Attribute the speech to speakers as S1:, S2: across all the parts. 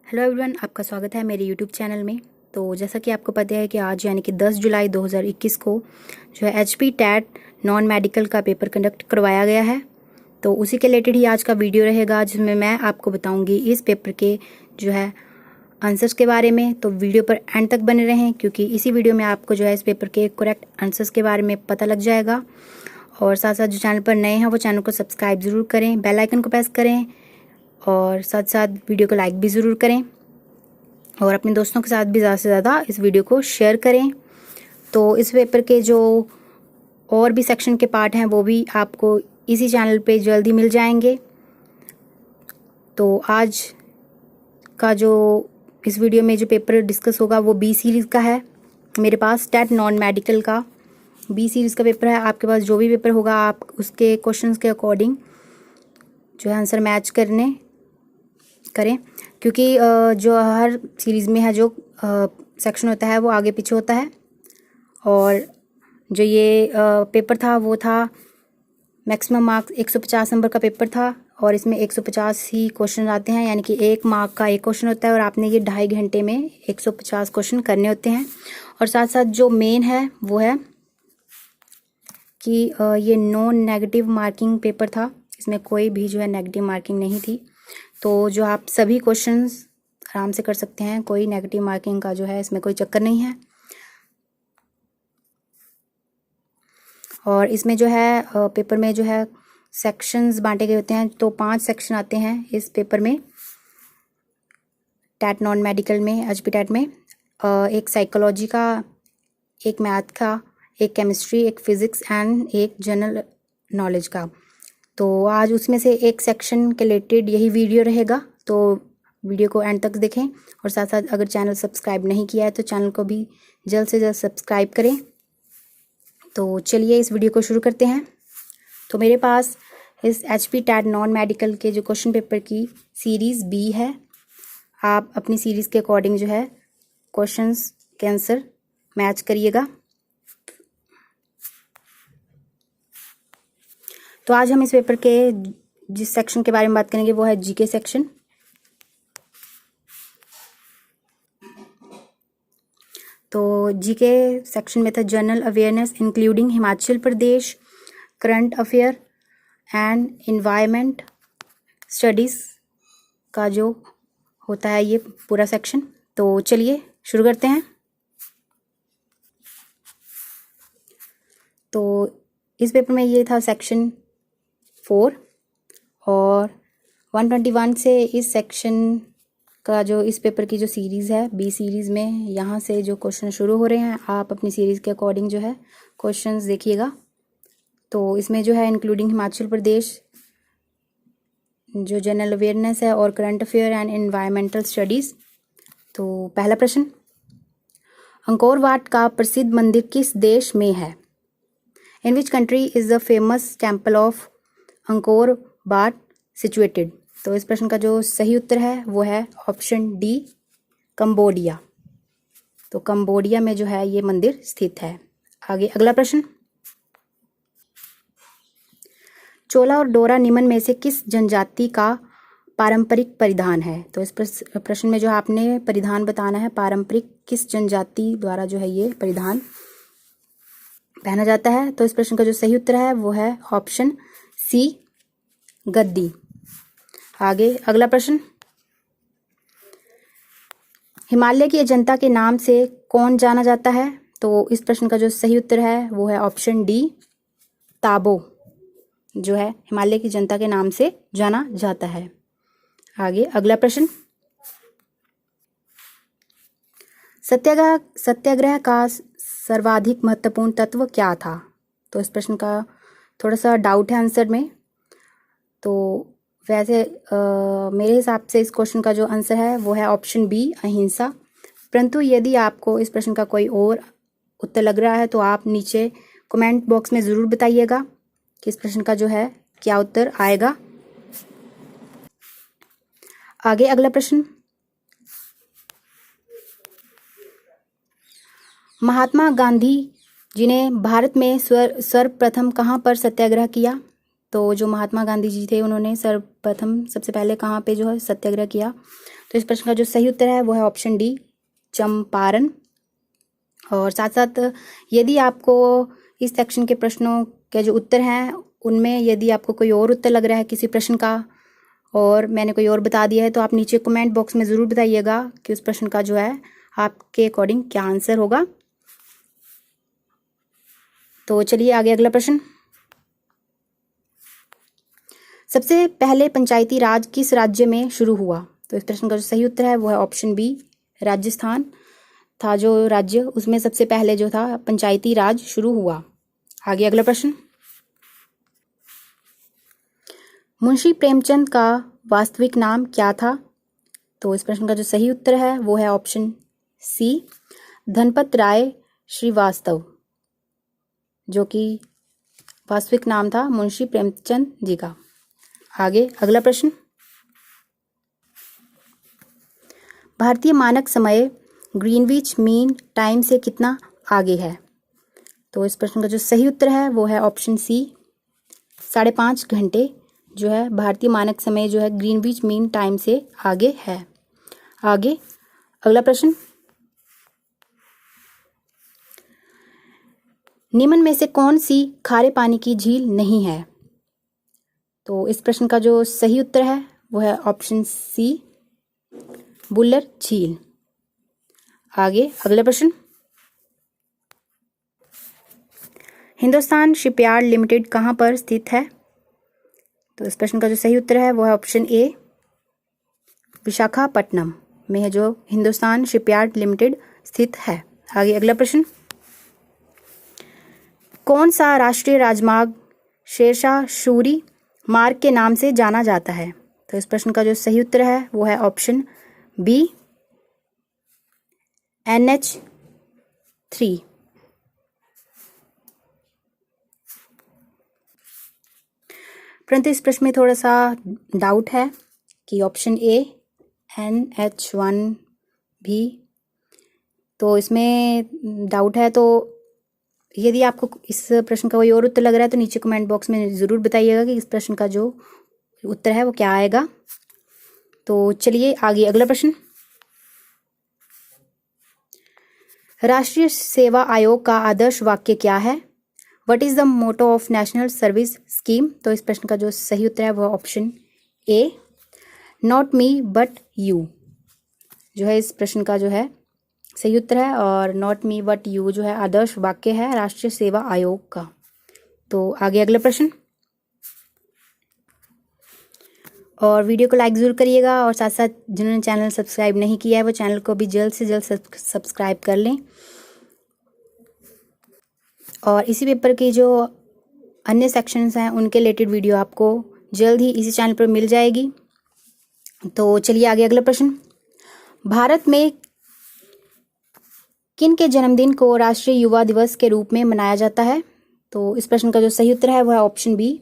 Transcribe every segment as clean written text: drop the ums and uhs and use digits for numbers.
S1: Hello everyone, आपका स्वागत है मेरे यूट्यूब चैनल में। तो जैसा कि आपको पता है कि आज यानी कि 10 जुलाई 2021 को जो है HP टैट नॉन मेडिकल का पेपर कंडक्ट करवाया गया है। तो उसी के रिलेटेड ही आज का वीडियो रहेगा, जिसमें मैं आपको बताऊंगी इस पेपर के जो है आंसर्स के बारे में। तो वीडियो पर एंड तक बने रहें, क्योंकि इसी वीडियो में आपको जो है इस पेपर के करेक्ट आंसर्स के बारे में पता लग जाएगा। और साथ साथ जो चैनल पर नए हैं वो चैनल को सब्सक्राइब ज़रूर करें, बेल आइकन को प्रेस करें और साथ साथ वीडियो को लाइक भी ज़रूर करें और अपने दोस्तों के साथ भी ज़्यादा से ज़्यादा इस वीडियो को शेयर करें। तो इस पेपर के जो और भी सेक्शन के पार्ट हैं वो भी आपको इसी चैनल पे जल्दी मिल जाएंगे। तो आज का जो इस वीडियो में जो पेपर डिस्कस होगा वो बी सीरीज़ का है। मेरे पास टैट नॉन मेडिकल का बी सीरीज़ का पेपर है। आपके पास जो भी पेपर होगा आप उसके क्वेश्चंस के अकॉर्डिंग जो है आंसर मैच करें, क्योंकि जो हर सीरीज़ में है जो सेक्शन होता है वो आगे पीछे होता है। और जो ये पेपर था वो था मैक्सिमम मार्क्स 150 नंबर का पेपर था, और इसमें 150 ही क्वेश्चन आते हैं, यानी कि 1 मार्क का एक क्वेश्चन होता है और आपने ये 2.5 घंटे में 150 क्वेश्चन करने होते हैं। और साथ साथ जो मेन है वो है कि ये नॉन नेगेटिव मार्किंग पेपर था, इसमें कोई भी जो है नेगेटिव मार्किंग नहीं थी। तो जो आप सभी क्वेश्चंस आराम से कर सकते हैं, कोई नेगेटिव मार्किंग का जो है इसमें कोई चक्कर नहीं है। और इसमें जो है पेपर में जो है सेक्शंस बांटे गए होते हैं। तो 5 सेक्शन आते हैं इस पेपर में, टैट नॉन मेडिकल में, HP टैट में। एक साइकोलॉजी का, एक मैथ का, एक केमिस्ट्री, एक फिज़िक्स एंड एक जनरल नॉलेज का। तो आज उसमें से एक सेक्शन के रिलेटेड यही वीडियो रहेगा, तो वीडियो को एंड तक देखें। और साथ साथ अगर चैनल सब्सक्राइब नहीं किया है तो चैनल को भी जल्द से जल्द सब्सक्राइब करें। तो चलिए इस वीडियो को शुरू करते हैं। तो मेरे पास इस HP टैट नॉन मेडिकल के जो क्वेश्चन पेपर की सीरीज़ B है। आप अपनी सीरीज़ के अकॉर्डिंग जो है क्वेश्चंस के आंसर मैच करिएगा। तो आज हम इस पेपर के जिस सेक्शन के बारे में बात करेंगे वो है GK सेक्शन। तो GK सेक्शन में था general awareness including Himachal Pradesh, current affair and environment studies का जो होता है ये पूरा सेक्शन। तो चलिए शुरू करते हैं। तो इस पेपर में ये था सेक्शन 4 और 121 से इस सेक्शन का जो इस पेपर की जो सीरीज़ है B सीरीज़ में, यहाँ से जो क्वेश्चन शुरू हो रहे हैं आप अपनी सीरीज़ के अकॉर्डिंग जो है क्वेश्चंस देखिएगा। तो इसमें जो है इंक्लूडिंग हिमाचल प्रदेश, जो जनरल अवेयरनेस है, और current affair and environmental studies. तो पहला प्रश्न, अंकोर वाट का प्रसिद्ध मंदिर किस देश में है? In which country is the famous temple of Angkor Wat situated? तो इस प्रश्न का जो सही उत्तर है वो है ऑप्शन D, कंबोडिया। तो कंबोडिया में जो है ये मंदिर स्थित है। आगे अगला प्रश्न, चोला और डोरा निम्न में से किस जनजाति का पारंपरिक परिधान है? तो इस प्रश्न में जो आपने परिधान बताना है, पारंपरिक किस जनजाति द्वारा जो है ये परिधान पहना जाता है। तो इस प्रश्न का जो सही उत्तर है वो है ऑप्शन C, गद्दी। आगे अगला प्रश्न, हिमालय की अजंता के नाम से कौन जाना जाता है? तो इस प्रश्न का जो सही उत्तर है वो है ऑप्शन D, ताबो, जो है हिमालय की जनता के नाम से जाना जाता है। आगे अगला प्रश्न, सत्याग्रह का सर्वाधिक महत्वपूर्ण तत्व क्या था? तो इस प्रश्न का थोड़ा सा डाउट है आंसर में। तो वैसे मेरे हिसाब से इस क्वेश्चन का जो आंसर है वो है ऑप्शन B, अहिंसा। परंतु यदि आपको इस प्रश्न का कोई और उत्तर लग रहा है तो आप नीचे कमेंट बॉक्स में ज़रूर बताइएगा कि इस प्रश्न का जो है क्या उत्तर आएगा। आगे अगला प्रश्न, महात्मा गांधी जी ने भारत में सर्वप्रथम कहाँ पर सत्याग्रह किया? तो जो महात्मा गांधी जी थे उन्होंने सर्वप्रथम सबसे पहले कहाँ पे जो है सत्याग्रह किया? तो इस प्रश्न का जो सही उत्तर है वो है ऑप्शन डी, चंपारण। और साथ साथ यदि आपको इस सेक्शन के प्रश्नों के जो उत्तर हैं उनमें यदि आपको कोई और उत्तर लग रहा है किसी प्रश्न का और मैंने कोई और बता दिया है तो आप नीचे कमेंट बॉक्स में ज़रूर बताइएगा कि उस प्रश्न का जो है आपके अकॉर्डिंग क्या आंसर होगा। तो चलिए आगे अगला प्रश्न। सबसे पहले पंचायती राज किस राज्य में शुरू हुआ? तो इस प्रश्न का जो सही उत्तर है वो है ऑप्शन बी, राजस्थान था जो राज्य, उसमें सबसे पहले जो था पंचायती राज शुरू हुआ। आगे अगला प्रश्न। मुंशी प्रेमचंद का वास्तविक नाम क्या था? तो इस प्रश्न का जो सही उत्तर है वो है ऑप्शन सी, धनपत राय श्रीवास्तव, जो कि वास्तविक नाम था मुंशी प्रेमचंद जी का। आगे अगला प्रश्न। भारतीय मानक समय ग्रीनविच मीन टाइम से कितना आगे है? तो इस प्रश्न का जो सही उत्तर है वो है ऑप्शन सी, 5.5 घंटे जो है भारतीय मानक समय जो है ग्रीनविच मीन टाइम से आगे है। आगे अगला प्रश्न। निम्न में से कौन सी खारे पानी की झील नहीं है? तो इस प्रश्न का जो सही उत्तर है वो है ऑप्शन सी, बुल्लर झील। आगे अगला प्रश्न। हिंदुस्तान शिपयार्ड लिमिटेड कहाँ पर स्थित है? तो इस प्रश्न का जो सही उत्तर है वो है ऑप्शन ए, विशाखापट्टनम में है जो हिंदुस्तान शिपयार्ड लिमिटेड स्थित है। आगे अगला प्रश्न। कौन सा राष्ट्रीय राजमार्ग शेरशाह सूरी मार्ग के नाम से जाना जाता है? तो इस प्रश्न का जो सही उत्तर है वो है ऑप्शन बी, NH3। परंतु इस प्रश्न में थोड़ा सा डाउट है कि ऑप्शन ए NH1 भी, तो इसमें डाउट है। तो यदि आपको इस प्रश्न का कोई और उत्तर लग रहा है तो नीचे कमेंट बॉक्स में ज़रूर बताइएगा कि इस प्रश्न का जो उत्तर है वो क्या आएगा। तो चलिए आगे अगला प्रश्न। राष्ट्रीय सेवा आयोग का आदर्श वाक्य क्या है? What is the motto of national service scheme? तो इस प्रश्न का जो सही उत्तर है वो option A, not me but you जो है इस प्रश्न का जो है सही उत्तर है। और नॉट मी बट यू जो है आदर्श वाक्य है राष्ट्रीय सेवा आयोग का। तो आगे अगला प्रश्न। और वीडियो को लाइक ज़रूर करिएगा और साथ साथ जिन्होंने चैनल सब्सक्राइब नहीं किया है वो चैनल को भी जल्द से जल्द सब्सक्राइब कर लें। और इसी पेपर के जो अन्य सेक्शंस हैं उनके रिलेटेड वीडियो आपको जल्द ही इसी चैनल पर मिल जाएगी। तो चलिए आगे अगला प्रश्न। भारत में किन के जन्मदिन को राष्ट्रीय युवा दिवस के रूप में मनाया जाता है? तो इस प्रश्न का जो सही उत्तर है वो है ऑप्शन बी,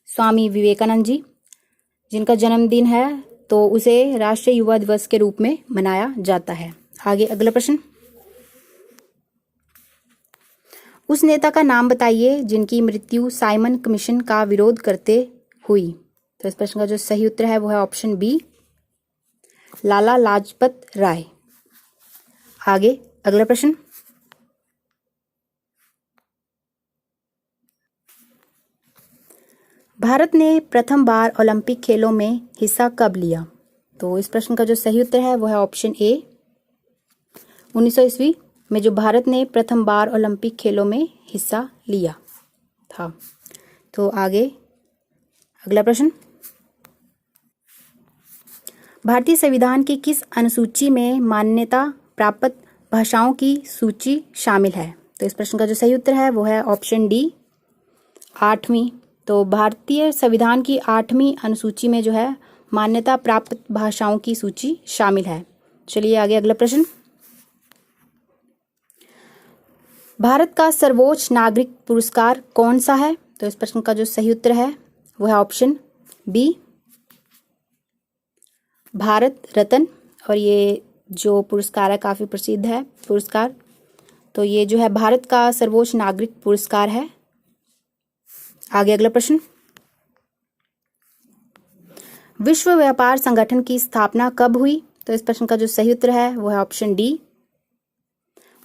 S1: स्वामी विवेकानंद जी, जिनका जन्मदिन है तो उसे राष्ट्रीय युवा दिवस के रूप में मनाया जाता है। आगे अगला प्रश्न। उस नेता का नाम बताइए जिनकी मृत्यु साइमन कमीशन का विरोध करते हुई। तो इस प्रश्न का जो सही उत्तर है वो है ऑप्शन बी, लाला लाजपत राय। आगे अगला प्रश्न। भारत ने प्रथम बार ओलंपिक खेलों में हिस्सा कब लिया? तो इस प्रश्न का जो सही उत्तर है वो है ऑप्शन ए, 1900 ईस्वी में जो भारत ने प्रथम बार ओलंपिक खेलों में हिस्सा लिया था। तो आगे अगला प्रश्न। भारतीय संविधान की किस अनुसूची में मान्यता प्राप्त भाषाओं की सूची शामिल है? तो इस प्रश्न का जो सही उत्तर है वो है ऑप्शन डी, 8वीं। तो भारतीय संविधान की 8वीं अनुसूची में जो है मान्यता प्राप्त भाषाओं की सूची शामिल है। चलिए आगे अगला प्रश्न। भारत का सर्वोच्च नागरिक पुरस्कार कौन सा है? तो इस प्रश्न का जो सही उत्तर है वो है ऑप्शन बी, भारत रत्न। और ये जो पुरस्कार है काफ़ी प्रसिद्ध है पुरस्कार। तो ये जो है भारत का सर्वोच्च नागरिक पुरस्कार है। आगे अगला प्रश्न। विश्व व्यापार संगठन की स्थापना कब हुई? तो इस प्रश्न का जो सही उत्तर है वो है ऑप्शन डी,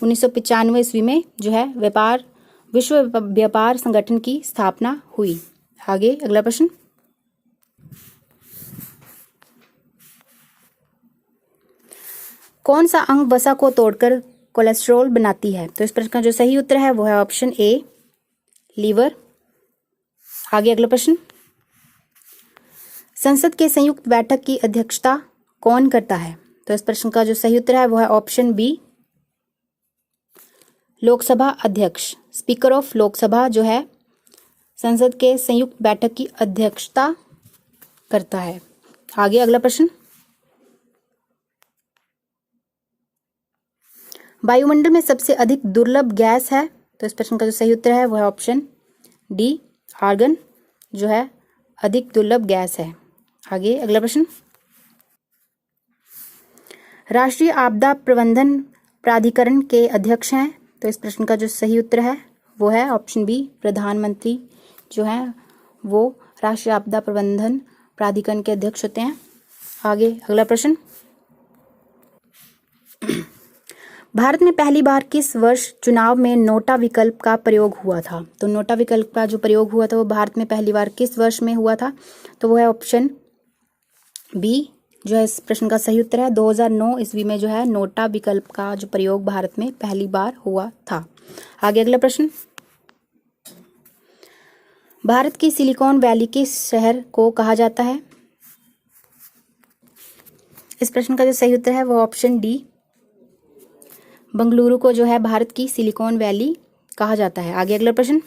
S1: 1995 ईस्वी में जो है विश्व व्यापार संगठन की स्थापना हुई। आगे अगला प्रश्न, कौन सा अंग वसा को तोड़कर कोलेस्ट्रॉल बनाती है? तो इस प्रश्न का जो सही उत्तर है वो है ऑप्शन ए, लीवर। आगे अगला प्रश्न, संसद के संयुक्त बैठक की अध्यक्षता कौन करता है? तो इस प्रश्न का जो सही उत्तर है वो है ऑप्शन बी, लोकसभा अध्यक्ष। स्पीकर ऑफ लोकसभा जो है संसद के संयुक्त बैठक की अध्यक्षता करता है। आगे अगला प्रश्न, वायुमंडल में सबसे अधिक दुर्लभ गैस है? तो इस प्रश्न का जो सही उत्तर है वो है ऑप्शन डी, आर्गन जो है अधिक दुर्लभ गैस है। आगे अगला प्रश्न, राष्ट्रीय आपदा प्रबंधन प्राधिकरण के अध्यक्ष हैं? तो इस प्रश्न का जो सही उत्तर है वो है ऑप्शन बी, प्रधानमंत्री जो है वो राष्ट्रीय आपदा प्रबंधन प्राधिकरण के अध्यक्ष होते हैं। आगे अगला प्रश्न, भारत में पहली बार किस वर्ष चुनाव में नोटा विकल्प का प्रयोग हुआ था? तो नोटा विकल्प का जो प्रयोग हुआ था वो भारत में पहली बार किस वर्ष में हुआ था? तो वो है ऑप्शन बी जो है इस प्रश्न का सही उत्तर है, 2009 ईस्वी में जो है नोटा विकल्प का जो प्रयोग भारत में पहली बार हुआ था। आगे अगला प्रश्न, भारत की सिलिकॉन वैली किस शहर को कहा जाता है? इस प्रश्न का जो सही उत्तर है वो ऑप्शन डी, बेंगलुरु को जो है भारत की सिलिकॉन वैली कहा जाता है। आगे अगला प्रश्न,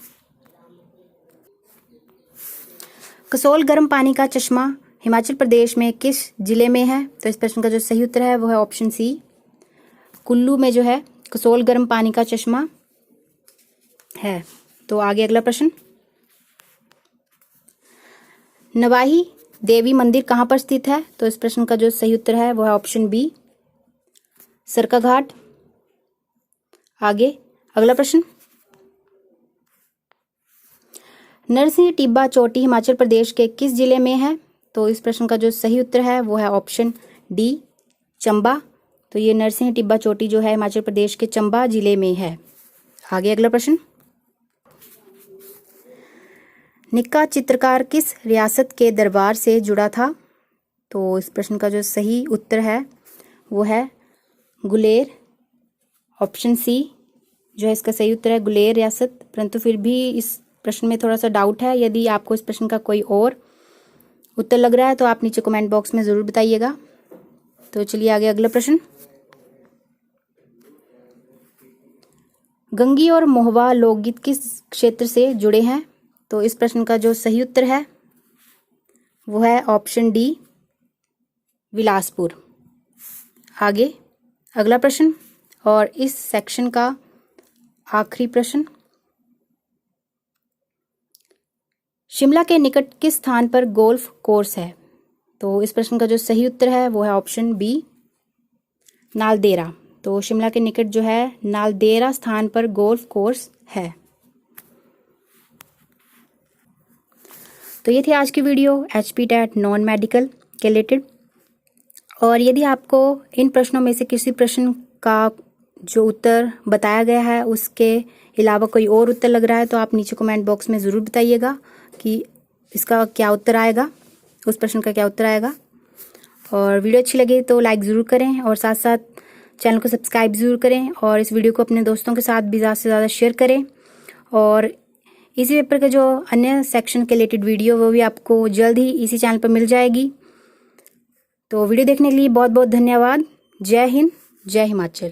S1: कसोल गर्म पानी का चश्मा हिमाचल प्रदेश में किस जिले में है? तो इस प्रश्न का जो सही उत्तर है वो है ऑप्शन सी, कुल्लू में जो है कसोल गर्म पानी का चश्मा है। तो आगे अगला प्रश्न, नवाही देवी मंदिर कहाँ पर स्थित है? तो इस प्रश्न का जो सही उत्तर है वो है ऑप्शन बी, सरकाघाट। आगे अगला प्रश्न, नरसिंह टिब्बा चोटी हिमाचल प्रदेश के किस जिले में है? तो इस प्रश्न का जो सही उत्तर है वो है ऑप्शन डी, चंबा। तो ये नरसिंह टिब्बा चोटी जो है हिमाचल प्रदेश के चंबा जिले में है। आगे अगला प्रश्न, निक्का चित्रकार किस रियासत के दरबार से जुड़ा था? तो इस प्रश्न का जो सही उत्तर है वो है गुलेर। ऑप्शन सी जो है इसका सही उत्तर है गुलेर रियासत। परंतु फिर भी इस प्रश्न में थोड़ा सा डाउट है। यदि आपको इस प्रश्न का कोई और उत्तर लग रहा है तो आप नीचे कमेंट बॉक्स में ज़रूर बताइएगा। तो चलिए आगे अगला प्रश्न, गंगी और मोहवा लोकगीत किस क्षेत्र से जुड़े हैं? तो इस प्रश्न का जो सही उत्तर है वो है ऑप्शन डी, बिलासपुर। आगे अगला प्रश्न और इस सेक्शन का आखिरी प्रश्न, शिमला के निकट किस स्थान पर गोल्फ कोर्स है? तो इस प्रश्न का जो सही उत्तर है वो है ऑप्शन बी, नालदेहरा। तो शिमला के निकट जो है नालदेहरा स्थान पर गोल्फ कोर्स है। तो ये थी आज की video HP TET non medical के रिलेटेड। और यदि आपको इन प्रश्नों में से किसी प्रश्न का जो उत्तर बताया गया है उसके अलावा कोई और उत्तर लग रहा है तो आप नीचे कमेंट बॉक्स में ज़रूर बताइएगा कि इसका क्या उत्तर आएगा, उस प्रश्न का क्या उत्तर आएगा। और वीडियो अच्छी लगे तो लाइक ज़रूर करें और साथ साथ चैनल को सब्सक्राइब ज़रूर करें और इस वीडियो को अपने दोस्तों के साथ भी ज़्यादा से ज़्यादा शेयर करें। और इसी पेपर के जो अन्य सेक्शन के रिलेटेड वीडियो वो भी आपको जल्द ही इसी चैनल पर मिल जाएगी। तो वीडियो देखने के लिए बहुत बहुत धन्यवाद। जय हिंद, जय हिमाचल।